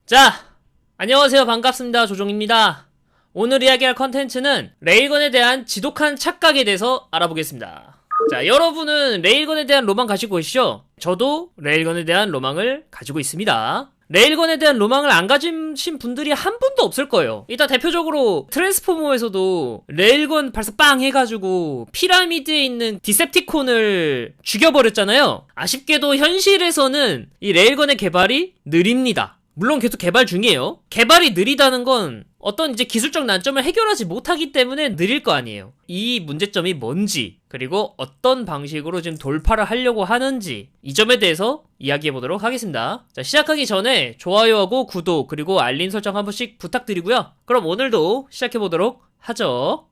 자, 안녕하세요. 반갑습니다. 조종입니다. 오늘 이야기할 컨텐츠는 레일건에 대한 지독한 착각에 대해서 알아보겠습니다. 자, 여러분은 레일건에 대한 로망 가지고 계시죠? 저도 레일건에 대한 로망을 가지고 있습니다. 레일건에 대한 로망을 안 가지신 분들이 한 분도 없을 거예요. 일단 대표적으로 트랜스포머에서도 레일건 발사 빵 해가지고 피라미드에 있는 디셉티콘을 죽여버렸잖아요. 아쉽게도 현실에서는 이 레일건의 개발이 느립니다. 물론 계속 개발 중이에요. 개발이 느리다는 건 어떤 이제 기술적 난점을 해결하지 못하기 때문에 느릴 거 아니에요. 이 문제점이 뭔지, 그리고 어떤 방식으로 지금 돌파를 하려고 하는지, 이 점에 대해서 이야기해 보도록 하겠습니다. 자, 시작하기 전에 좋아요하고 구독, 그리고 알림 설정 한 번씩 부탁드리고요. 그럼 오늘도 시작해 보도록 하죠.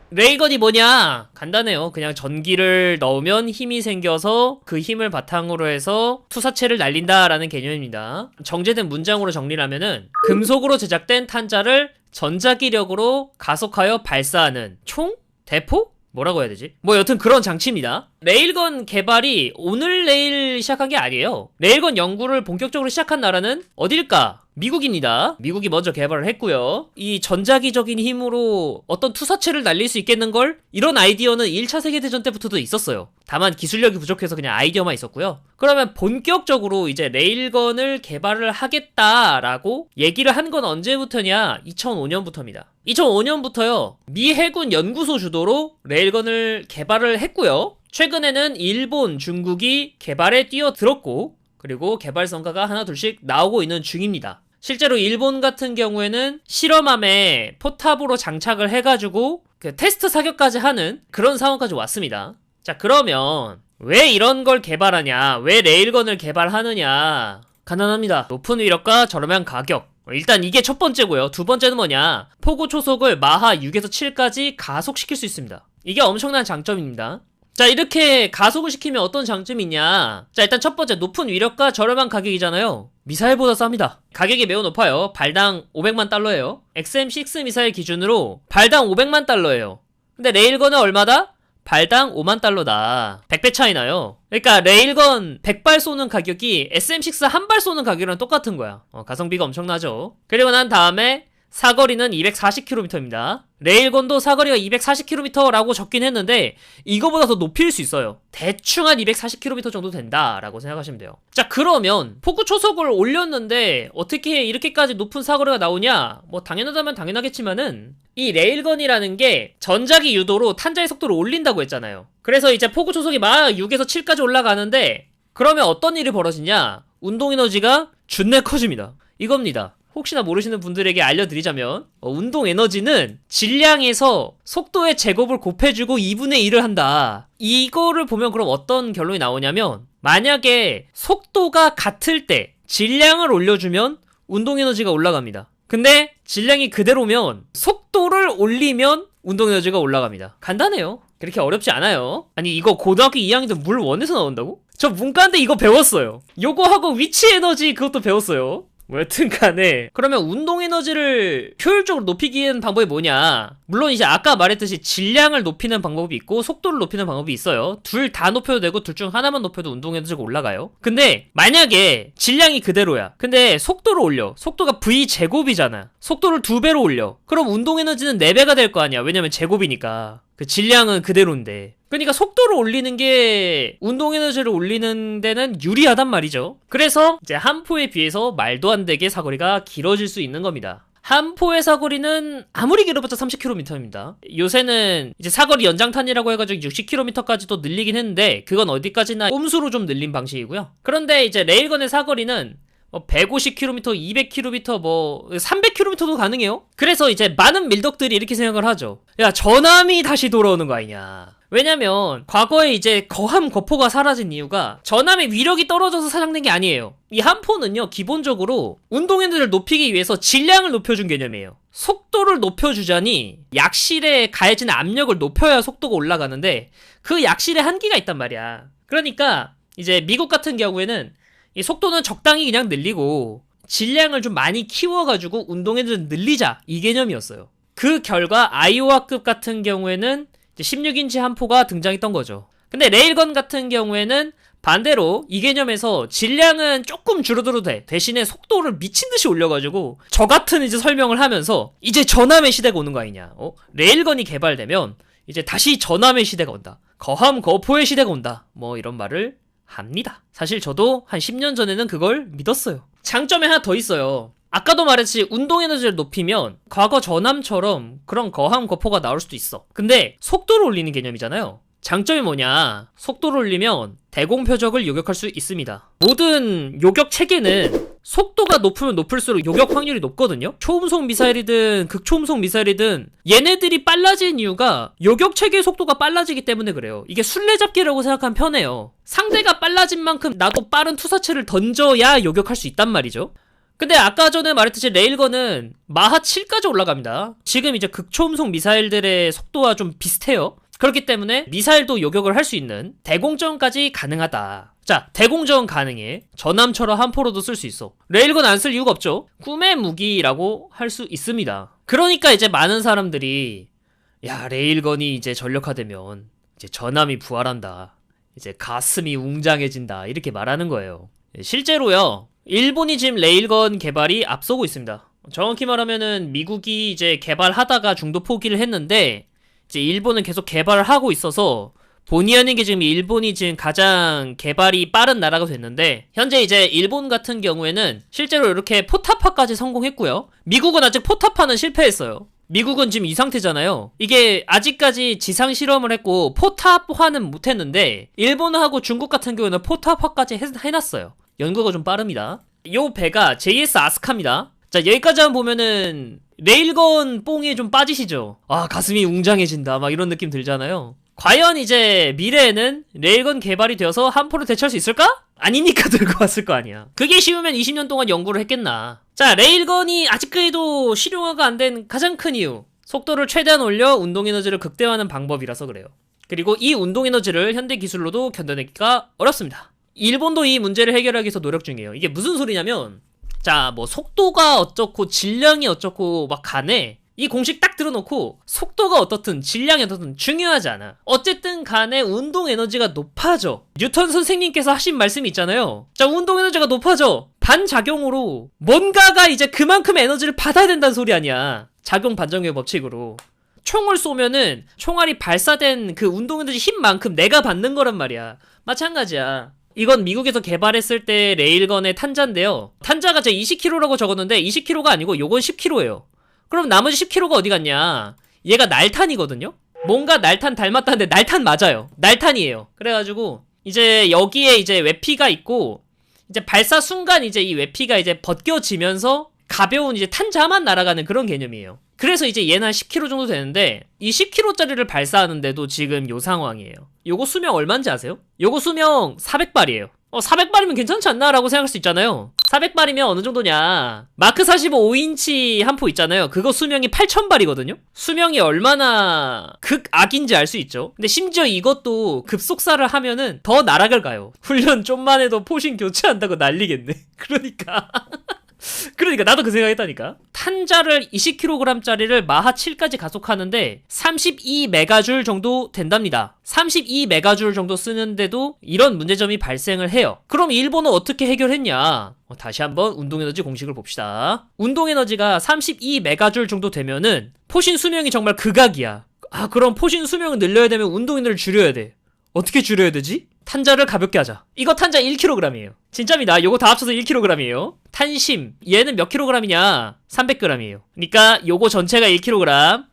레일건이 뭐냐? 간단해요. 그냥 전기를 넣으면 힘이 생겨서 그 힘을 바탕으로 해서 투사체를 날린다라는 개념입니다. 정제된 문장으로 정리를 하면은 금속으로 제작된 탄자를 전자기력으로 가속하여 발사하는 총? 대포? 뭐라고 해야 되지? 뭐 여튼 그런 장치입니다. 레일건 개발이 오늘 내일 시작한 게 아니에요. 레일건 연구를 본격적으로 시작한 나라는 어딜까? 미국입니다. 미국이 먼저 개발을 했고요. 이 전자기적인 힘으로 어떤 투사체를 날릴 수 있겠는걸? 이런 아이디어는 1차 세계대전 때부터도 있었어요. 다만 기술력이 부족해서 그냥 아이디어만 있었고요. 그러면 본격적으로 이제 레일건을 개발을 하겠다라고 얘기를 한 건 언제부터냐? 2005년부터입니다. 2005년부터요. 미 해군 연구소 주도로 레일건을 개발을 했고요. 최근에는 일본, 중국이 개발에 뛰어들었고, 그리고 개발 성과가 하나 둘씩 나오고 있는 중입니다. 실제로 일본 같은 경우에는 실험함에 포탑으로 장착을 해가지고 그 테스트 사격까지 하는 그런 상황까지 왔습니다. 자, 그러면 왜 이런 걸 개발하냐? 왜 레일건을 개발하느냐? 간단합니다. 높은 위력과 저렴한 가격. 일단 이게 첫 번째고요. 두 번째는 뭐냐? 포구 초속을 마하 6에서 7까지 가속시킬 수 있습니다. 이게 엄청난 장점입니다. 자, 이렇게 가속을 시키면 어떤 장점이 있냐? 자, 일단 첫 번째, 높은 위력과 저렴한 가격이잖아요. 미사일보다 쌉니다. 가격이 매우 높아요. 발당 500만 달러예요. XM6 미사일 기준으로 발당 500만 달러예요. 근데 레일건은 얼마다? 발당 5만 달러다. 100배 차이 나요. 그러니까 레일건 100발 쏘는 가격이 SM6 한 발 쏘는 가격이랑 똑같은 거야. 가성비가 엄청나죠. 그리고 난 다음에 사거리는 240km입니다. 레일건도 사거리가 240km라고 적긴 했는데 이거보다 더 높일 수 있어요. 대충 한 240km 정도 된다라고 생각하시면 돼요. 자, 그러면 포구 초속을 올렸는데 어떻게 이렇게까지 높은 사거리가 나오냐? 뭐 당연하다면 당연하겠지만은 이 레일건이라는 게 전자기 유도로 탄자의 속도를 올린다고 했잖아요. 그래서 이제 포구 초속이 막 6에서 7까지 올라가는데 그러면 어떤 일이 벌어지냐? 운동 에너지가 준내 커집니다. 이겁니다. 혹시나 모르시는 분들에게 알려드리자면 운동 에너지는 질량에서 속도의 제곱을 곱해주고 2분의 1을 한다. 이거를 보면 그럼 어떤 결론이 나오냐면 만약에 속도가 같을 때 질량을 올려주면 운동 에너지가 올라갑니다. 근데 질량이 그대로면 속도를 올리면 운동 에너지가 올라갑니다. 간단해요. 그렇게 어렵지 않아요. 아니 이거 고등학교 2학년 때 물 1에서 나온다고? 저 문과인데 이거 배웠어요. 요거하고 위치 에너지 그것도 배웠어요. 뭐 여튼 간에 그러면 운동 에너지를 효율적으로 높이기 위한 방법이 뭐냐? 물론 이제 아까 말했듯이 질량을 높이는 방법이 있고 속도를 높이는 방법이 있어요. 둘 다 높여도 되고 둘 중 하나만 높여도 운동 에너지가 올라가요. 근데 만약에 질량이 그대로야. 근데 속도를 올려. 속도가 V제곱이잖아. 속도를 2배로 올려. 그럼 운동 에너지는 4배가 될 거 아니야. 왜냐면 제곱이니까. 그 질량은 그대로인데. 그러니까 속도를 올리는 게 운동 에너지를 올리는 데는 유리하단 말이죠. 그래서 이제 한 포에 비해서 말도 안 되게 사거리가 길어질 수 있는 겁니다. 한 포의 사거리는 아무리 길어봤자 30km입니다. 요새는 이제 사거리 연장탄이라고 해가지고 60km까지도 늘리긴 했는데 그건 어디까지나 꼼수로 좀 늘린 방식이고요. 그런데 이제 레일건의 사거리는 150km, 200km, 300km도 가능해요. 그래서 이제 많은 밀덕들이 이렇게 생각을 하죠. 야, 전함이 다시 돌아오는 거 아니냐. 왜냐면 과거에 이제 거함 거포가 사라진 이유가 전함의 위력이 떨어져서 사장된 게 아니에요. 이 함포는요, 기본적으로 운동 에너지를 높이기 위해서 질량을 높여준 개념이에요. 속도를 높여주자니 약실에 가해진 압력을 높여야 속도가 올라가는데 그 약실에 한계가 있단 말이야. 그러니까 이제 미국 같은 경우에는 이 속도는 적당히 그냥 늘리고 질량을 좀 많이 키워가지고 운동 에너지를 늘리자, 이 개념이었어요. 그 결과 아이오와급 같은 경우에는 16인치 함포가 등장했던 거죠. 근데 레일건 같은 경우에는 반대로 이 개념에서 질량은 조금 줄어들어도 돼. 대신에 속도를 미친듯이 올려가지고 저 같은 이제 설명을 하면서 이제 전함의 시대가 오는 거 아니냐. 레일건이 개발되면 이제 다시 전함의 시대가 온다. 거함 거포의 시대가 온다. 뭐 이런 말을 합니다. 사실 저도 한 10년 전에는 그걸 믿었어요. 장점이 하나 더 있어요. 아까도 말했지 운동 에너지를 높이면 과거 전함처럼 그런 거함 거포가 나올 수도 있어. 근데 속도를 올리는 개념이잖아요. 장점이 뭐냐? 속도를 올리면 대공표적을 요격할 수 있습니다. 모든 요격 체계는 속도가 높으면 높을수록 요격 확률이 높거든요. 초음속 미사일이든 극초음속 미사일이든 얘네들이 빨라진 이유가 요격 체계의 속도가 빨라지기 때문에 그래요. 이게 술래잡기라고 생각하면 편해요. 상대가 빨라진 만큼 나도 빠른 투사체를 던져야 요격할 수 있단 말이죠. 근데 아까 전에 말했듯이 레일건은 마하 7까지 올라갑니다. 지금 이제 극초음속 미사일들의 속도와 좀 비슷해요. 그렇기 때문에 미사일도 요격을 할 수 있는 대공전까지 가능하다. 자, 대공전 가능해. 전함처럼 함포로도 쓸 수 있어. 레일건 안 쓸 이유가 없죠. 꿈의 무기라고 할 수 있습니다. 그러니까 이제 많은 사람들이 야, 레일건이 이제 전력화되면 이제 전함이 부활한다. 이제 가슴이 웅장해진다. 이렇게 말하는 거예요. 실제로요. 일본이 지금 레일건 개발이 앞서고 있습니다. 정확히 말하면은 미국이 이제 개발하다가 중도 포기를 했는데 이제 일본은 계속 개발을 하고 있어서 본의 아니게 지금 일본이 지금 가장 개발이 빠른 나라가 됐는데 현재 이제 일본 같은 경우에는 실제로 이렇게 포탑화까지 성공했고요. 미국은 아직 포탑화는 실패했어요. 미국은 지금 이 상태잖아요. 이게 아직까지 지상 실험을 했고 포탑화는 못했는데 일본하고 중국 같은 경우에는 포탑화까지 해놨어요. 연구가 좀 빠릅니다. 요 배가 JS 아스카입니다. 자, 여기까지 한번 보면은 레일건 뽕에 좀 빠지시죠? 아, 가슴이 웅장해진다 막 이런 느낌 들잖아요. 과연 이제 미래에는 레일건 개발이 되어서 함포를 대처할 수 있을까? 아니니까 들고 왔을 거 아니야. 그게 쉬우면 20년 동안 연구를 했겠나. 자, 레일건이 아직까지도 실용화가 안 된 가장 큰 이유, 속도를 최대한 올려 운동에너지를 극대화하는 방법이라서 그래요. 그리고 이 운동에너지를 현대 기술로도 견뎌내기가 어렵습니다. 일본도 이 문제를 해결하기 위해서 노력 중이에요. 이게 무슨 소리냐면 자, 뭐 속도가 어쩌고 질량이 어쩌고 막 간에 이 공식 딱 들어놓고 속도가 어떻든 질량이 어떻든 중요하지 않아. 어쨌든 간에 운동 에너지가 높아져. 뉴턴 선생님께서 하신 말씀이 있잖아요. 자, 운동 에너지가 높아져. 반작용으로 뭔가가 이제 그만큼 에너지를 받아야 된다는 소리 아니야. 작용 반작용의 법칙으로. 총을 쏘면은 총알이 발사된 그 운동 에너지 힘만큼 내가 받는 거란 말이야. 마찬가지야. 이건 미국에서 개발했을 때 레일건의 탄자인데요. 탄자가 제 20kg라고 적었는데 20kg가 아니고 요건 10kg예요. 그럼 나머지 10kg가 어디 갔냐? 얘가 날탄이거든요? 뭔가 날탄 닮았다는데 날탄 맞아요. 날탄이에요. 그래가지고 이제 여기에 이제 외피가 있고 이제 발사 순간 이제 이 외피가 이제 벗겨지면서 가벼운 이제 탄자만 날아가는 그런 개념이에요. 그래서 이제 얘는 한 10kg 정도 되는데 이 10kg짜리를 발사하는데도 지금 요 상황이에요. 요거 수명 얼마인지 아세요? 요거 수명 400발이에요. 400발이면 괜찮지 않나? 라고 생각할 수 있잖아요. 400발이면 어느 정도냐? 마크 45 5인치 함포 있잖아요. 그거 수명이 8000발이거든요? 수명이 얼마나 극악인지 알 수 있죠. 근데 심지어 이것도 급속사를 하면은 더 나락을 가요. 훈련 좀만 해도 포신 교체한다고 난리겠네. 그러니까 나도 그 생각했다니까. 탄자를 20kg짜리를 마하 7까지 가속하는데 32메가줄 정도 된답니다. 32메가줄 정도 쓰는데도 이런 문제점이 발생을 해요. 그럼 일본은 어떻게 해결했냐? 다시 한번 운동에너지 공식을 봅시다. 운동에너지가 32메가줄 정도 되면은 포신 수명이 정말 극악이야. 아, 그럼 포신 수명을 늘려야 되면 운동에너지를 줄여야 돼. 어떻게 줄여야 되지? 탄자를 가볍게 하자. 이거 탄자 1kg이에요. 진짜입니다. 요거 다 합쳐서 1kg이에요. 탄심, 얘는 몇 kg이냐? 300g이에요. 그러니까 요거 전체가 1kg,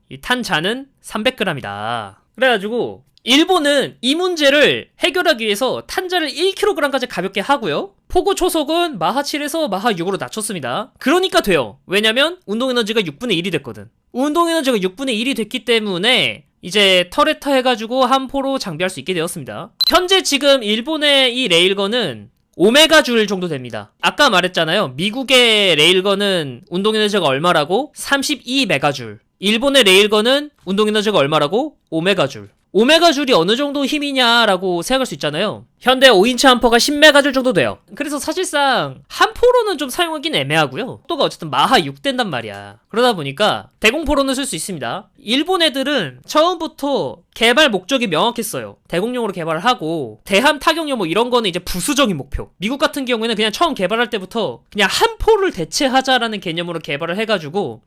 이 탄자는 300g이다. 그래가지고 일본은 이 문제를 해결하기 위해서 탄자를 1kg까지 가볍게 하고요. 포구 초속은 마하 7에서 마하 6으로 낮췄습니다. 그러니까 돼요. 왜냐면 운동에너지가 6분의 1이 됐거든. 운동에너지가 6분의 1이 됐기 때문에 이제 터레타 해가지고 함포로 장비할 수 있게 되었습니다. 현재 지금 일본의 이 레일건은 5메가줄 정도 됩니다. 아까 말했잖아요. 미국의 레일건은 운동에너지가 얼마라고? 32메가줄. 일본의 레일건은 운동에너지가 얼마라고? 5메가줄. 5메가줄이 어느 정도 힘이냐라고 생각할 수 있잖아요. 현대 5인치 함퍼가 10메가줄 정도 돼요. 그래서 사실상 함포로는 좀 사용하긴 애매하고요. 속도가 어쨌든 마하 6 된단 말이야. 그러다 보니까 대공포로는 쓸 수 있습니다. 일본 애들은 처음부터 개발 목적이 명확했어요. 대공용으로 개발을 하고 대함 타격용 뭐 이런 거는 이제 부수적인 목표. 미국 같은 경우에는 그냥 처음 개발할 때부터 그냥 함포를 대체하자라는 개념으로 개발을 해가지고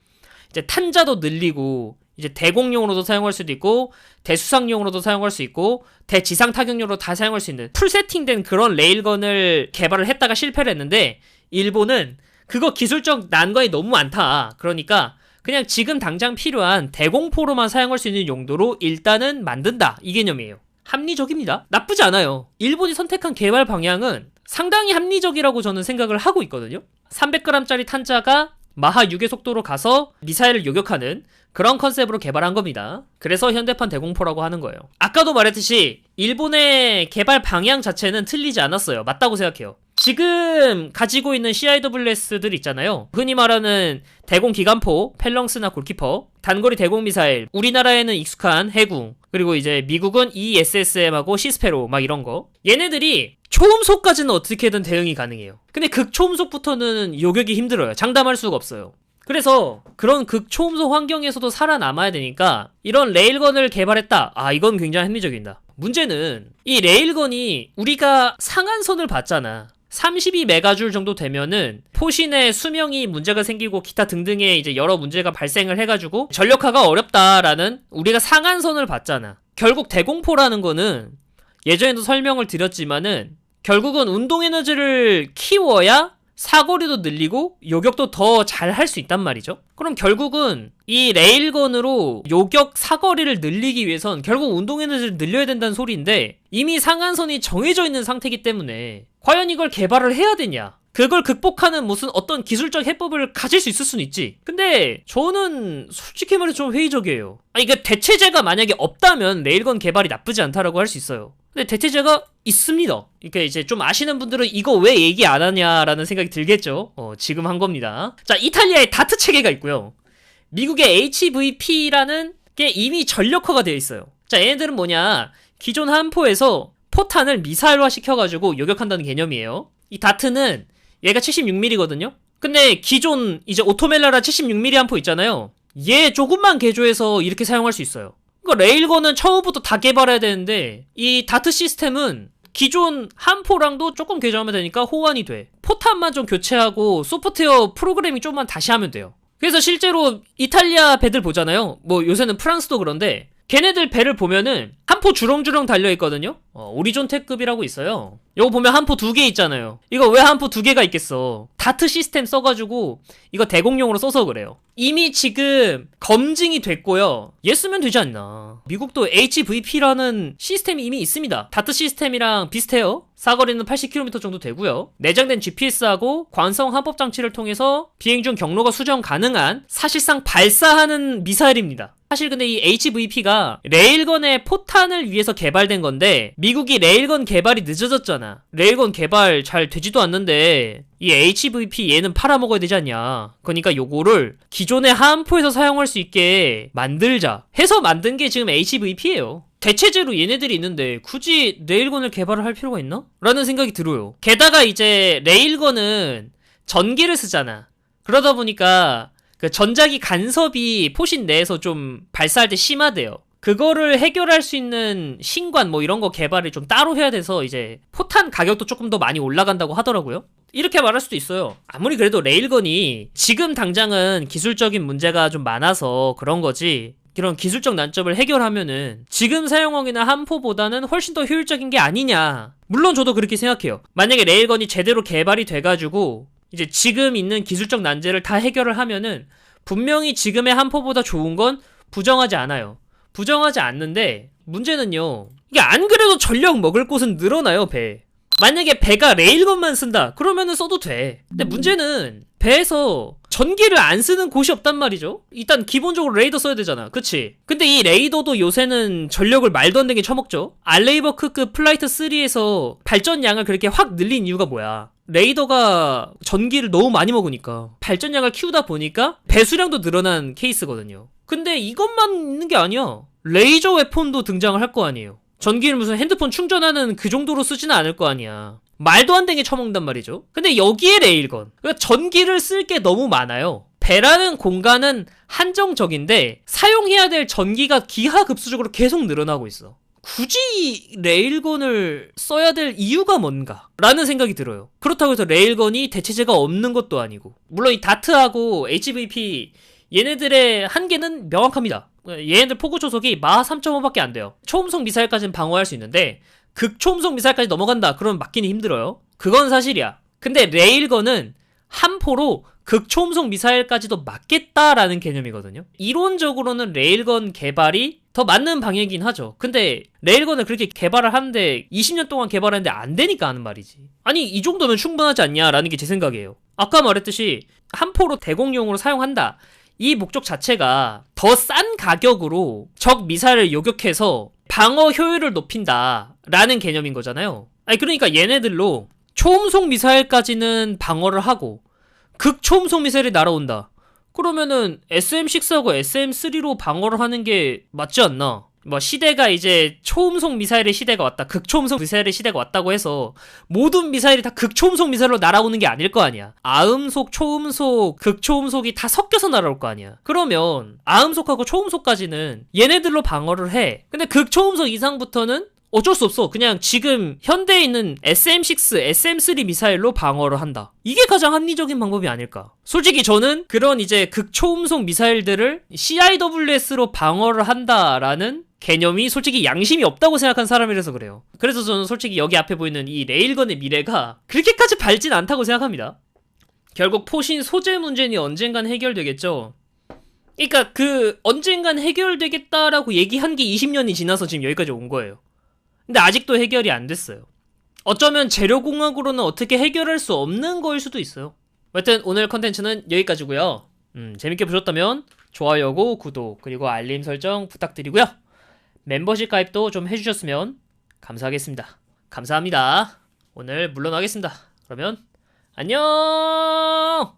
이제 탄자도 늘리고 이제 대공용으로도 사용할 수도 있고 대수상용으로도 사용할 수 있고 대지상 타격용으로 다 사용할 수 있는 풀 세팅된 그런 레일건을 개발을 했다가 실패를 했는데 일본은 그거 기술적 난관이 너무 많다. 그러니까 그냥 지금 당장 필요한 대공포로만 사용할 수 있는 용도로 일단은 만든다. 이 개념이에요. 합리적입니다. 나쁘지 않아요. 일본이 선택한 개발 방향은 상당히 합리적이라고 저는 생각을 하고 있거든요. 300g짜리 탄자가 마하 6의 속도로 가서 미사일을 요격하는 그런 컨셉으로 개발한 겁니다. 그래서 현대판 대공포라고 하는 거예요. 아까도 말했듯이 일본의 개발 방향 자체는 틀리지 않았어요. 맞다고 생각해요. 지금 가지고 있는 CIWS들 있잖아요. 흔히 말하는 대공 기관포, 펠렁스나 골키퍼, 단거리 대공 미사일, 우리나라에는 익숙한 해궁, 그리고 이제 미국은 ESSM하고 시스페로 막 이런 거. 얘네들이 초음속까지는 어떻게든 대응이 가능해요. 근데 극초음속부터는 요격이 힘들어요. 장담할 수가 없어요. 그래서 그런 극초음속 환경에서도 살아남아야 되니까 이런 레일건을 개발했다. 아, 이건 굉장히 합리적이다. 문제는 이 레일건이 우리가 상한선을 봤잖아. 32메가줄 정도 되면은 포신의 수명이 문제가 생기고 기타 등등의 이제 여러 문제가 발생을 해가지고 전력화가 어렵다라는 우리가 상한선을 봤잖아. 결국 대공포라는 거는 예전에도 설명을 드렸지만은 결국은 운동 에너지를 키워야 사거리도 늘리고 요격도 더 잘 할 수 있단 말이죠. 그럼 결국은 이 레일건으로 요격 사거리를 늘리기 위해선 결국 운동 에너지를 늘려야 된다는 소리인데 이미 상한선이 정해져 있는 상태이기 때문에 과연 이걸 개발을 해야 되냐? 그걸 극복하는 무슨 어떤 기술적 해법을 가질 수 있을 수는 있지. 근데 저는 솔직히 말해서 좀 회의적이에요. 이게 대체제가 만약에 없다면 레일건 개발이 나쁘지 않다라고 할 수 있어요. 근데 대체제가 있습니다. 그러니까 이제 좀 아시는 분들은 이거 왜 얘기 안 하냐라는 생각이 들겠죠. 지금 한 겁니다. 자, 이탈리아의 다트 체계가 있고요. 미국의 HVP라는 게 이미 전력화가 되어 있어요. 자, 얘네들은 뭐냐? 기존 함포에서 포탄을 미사일화 시켜가지고 요격한다는 개념이에요. 이 다트는 얘가 76mm거든요? 근데 기존 이제 오토멜라라 76mm 함포 있잖아요. 얘 조금만 개조해서 이렇게 사용할 수 있어요. 그러니까 레일건은 처음부터 다 개발해야 되는데 이 다트 시스템은 기존 함포랑도 조금 개조하면 되니까 호환이 돼. 포탄만 좀 교체하고 소프트웨어 프로그래밍 좀만 다시 하면 돼요. 그래서 실제로 이탈리아 배들 보잖아요. 뭐 요새는 프랑스도 그런데 걔네들 배를 보면은 함포 주렁주렁 달려있거든요. 오리존테급이라고 있어요. 이거 보면 함포 2개 있잖아요. 이거 왜 함포 2개가 있겠어? 다트 시스템 써가지고 이거 대공용으로 써서 그래요. 이미 지금 검증이 됐고요. 얘 쓰면 되지 않나. 미국도 HVP라는 시스템이 이미 있습니다. 다트 시스템이랑 비슷해요. 사거리는 80km 정도 되고요. 내장된 GPS하고 관성 함법 장치를 통해서 비행 중 경로가 수정 가능한 사실상 발사하는 미사일입니다. 사실 근데 이 HVP가 레일건의 포탄을 위해서 개발된 건데 미국이 레일건 개발이 늦어졌잖아. 레일건 개발 잘 되지도 않는데 이 HVP 얘는 팔아먹어야 되지 않냐. 그러니까 요거를 기존의 함포에서 사용할 수 있게 만들자 해서 만든 게 지금 HVP예요. 대체제로 얘네들이 있는데 굳이 레일건을 개발을 할 필요가 있나? 라는 생각이 들어요. 게다가 이제 레일건은 전기를 쓰잖아. 그러다 보니까 그 전자기 간섭이 포신 내에서 좀 발사할 때 심하대요. 그거를 해결할 수 있는 신관 뭐 이런 거 개발을 좀 따로 해야 돼서 이제 포탄 가격도 조금 더 많이 올라간다고 하더라고요. 이렇게 말할 수도 있어요. 아무리 그래도 레일건이 지금 당장은 기술적인 문제가 좀 많아서 그런 거지 이런 기술적 난점을 해결하면은 지금 사용하고 있는 함포보다는 훨씬 더 효율적인 게 아니냐. 물론 저도 그렇게 생각해요. 만약에 레일건이 제대로 개발이 돼가지고 이제 지금 있는 기술적 난제를 다 해결을 하면은 분명히 지금의 함포보다 좋은 건 부정하지 않아요. 부정하지 않는데 문제는요. 이게 안 그래도 전력 먹을 곳은 늘어나요, 배. 만약에 배가 레일건만 쓴다. 그러면은 써도 돼. 근데 문제는 배에서 전기를 안 쓰는 곳이 없단 말이죠. 일단 기본적으로 레이더 써야 되잖아. 그치? 근데 이 레이더도 요새는 전력을 말도 안 되게 처먹죠. 알레이버크급 플라이트 3에서 발전량을 그렇게 확 늘린 이유가 뭐야? 레이더가 전기를 너무 많이 먹으니까 발전량을 키우다 보니까 배수량도 늘어난 케이스거든요. 근데 이것만 있는 게 아니야. 레이저 웨폰도 등장을 할 거 아니에요. 전기를 무슨 핸드폰 충전하는 그 정도로 쓰지는 않을 거 아니야. 말도 안 되게 처먹는단 말이죠. 근데 여기에 레일건. 그러니까 전기를 쓸 게 너무 많아요. 배라는 공간은 한정적인데 사용해야 될 전기가 기하급수적으로 계속 늘어나고 있어. 굳이 레일건을 써야 될 이유가 뭔가? 라는 생각이 들어요. 그렇다고 해서 레일건이 대체제가 없는 것도 아니고. 물론 이 다트하고 HVP 얘네들의 한계는 명확합니다. 얘네들 포구 초속이 마하 3.5밖에 안 돼요. 초음속 미사일까지는 방어할 수 있는데 극초음속 미사일까지 넘어간다 그러면 막기는 힘들어요. 그건 사실이야. 근데 레일건은 한 포로 극초음속 미사일까지도 막겠다라는 개념이거든요. 이론적으로는 레일건 개발이 더 맞는 방향이긴 하죠. 근데 레일건을 그렇게 개발을 하는데 20년 동안 개발하는데 안 되니까 하는 말이지. 아니 이 정도면 충분하지 않냐라는 게 제 생각이에요. 아까 말했듯이 한 포로 대공용으로 사용한다. 이 목적 자체가 더 싼 가격으로 적 미사일을 요격해서 방어 효율을 높인다 라는 개념인 거잖아요. 아니 그러니까 얘네들로 초음속 미사일까지는 방어를 하고 극초음속 미사일이 날아온다. 그러면은 SM6하고 SM3로 방어를 하는 게 맞지 않나? 뭐 시대가 이제 초음속 미사일의 시대가 왔다, 극초음속 미사일의 시대가 왔다고 해서 모든 미사일이 다 극초음속 미사일로 날아오는 게 아닐 거 아니야. 아음속, 초음속, 극초음속이 다 섞여서 날아올 거 아니야. 그러면 아음속하고 초음속까지는 얘네들로 방어를 해. 근데 극초음속 이상부터는 어쩔 수 없어. 그냥 지금 현대에 있는 SM6, SM3 미사일로 방어를 한다. 이게 가장 합리적인 방법이 아닐까. 솔직히 저는 그런 이제 극초음속 미사일들을 CIWS로 방어를 한다라는 개념이 솔직히 양심이 없다고 생각한 사람이라서 그래요. 그래서 저는 솔직히 여기 앞에 보이는 이 레일건의 미래가 그렇게까지 밝진 않다고 생각합니다. 결국 포신 소재 문제는 언젠간 해결되겠죠. 그러니까 그 언젠간 해결되겠다라고 얘기한 게 20년이 지나서 지금 여기까지 온 거예요. 근데 아직도 해결이 안 됐어요. 어쩌면 재료공학으로는 어떻게 해결할 수 없는 거일 수도 있어요. 하여튼 오늘 컨텐츠는 여기까지고요. 재밌게 보셨다면 좋아요고 구독 그리고 알림 설정 부탁드리고요. 멤버십 가입도 좀 해주셨으면 감사하겠습니다. 감사합니다. 오늘 물러나겠습니다. 그러면 안녕.